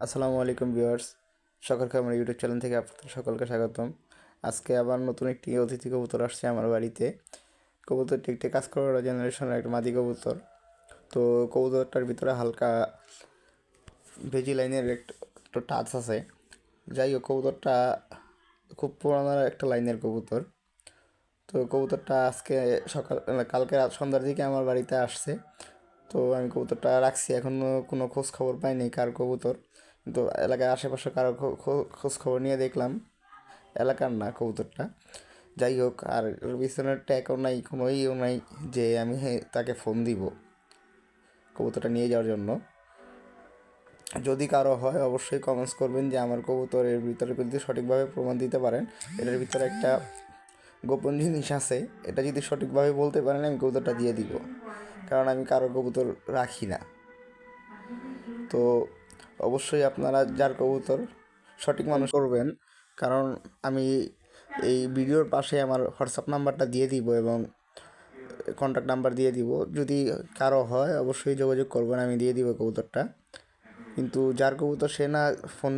আসসালামু আলাইকুম ভিউয়ার্স, সকালকে আমার ইউটিউব চ্যানেল থেকে আপনাদের সকলকে স্বাগতম। আজকে আবার নতুন একটি অতিথি কবুতর আসছে আমার বাড়িতে। কবুতরটি একটি কাজ করার জেনারেশনের একটা মাদি কবুতর। তো কবুতরটার ভিতরে হালকা ভেজি লাইনের একটু টাচ আছে। যাই হোক, কবুতরটা খুব পুরানো একটা লাইনের কবুতর। তো কবুতরটা আজকে কালকে সন্ধ্যার দিকে আমার বাড়িতে আসছে। তো আমি কবুতরটা রাখছি, এখনও কোনো খোঁজ খবর পাইনি কার কবুতর। কিন্তু এলাকায় আশেপাশে কারো খোঁজ খবর নিয়ে দেখলাম এলাকার না কবুতরটা। যাই হোক, আর এর পিছনের ট্যাগও নাই, কোনো ইয়েও নাই যে আমি তাকে ফোন দিব কবুতরটা নিয়ে যাওয়ার জন্য। যদি কারো হয় অবশ্যই কমেন্টস করবেন যে আমার কবুতর এর ভিতরে যদি সঠিকভাবে প্রমাণ দিতে পারেন এটার ভিতরে একটা গোপন জিনিস আছে, এটা যদি সঠিকভাবে বলতে পারেন আমি কবুতরটা দিয়ে দিব, কারণ আমি কারো কবুতর রাখি না। তো অবশ্যই আপনারা যার কবুতর সঠিক মানুষ করবেন, কারণ আমি এই ভিডিওর পাশে আমার হোয়াটসঅ্যাপ নাম্বারটা দিয়ে দিব এবং কন্ট্যাক্ট নাম্বার দিয়ে দিব। যদি কারো হয় অবশ্যই যোগাযোগ করবেন, আমি দিয়ে দিব কবুতরটা। কিন্তু যার কবুতর সে না ফোন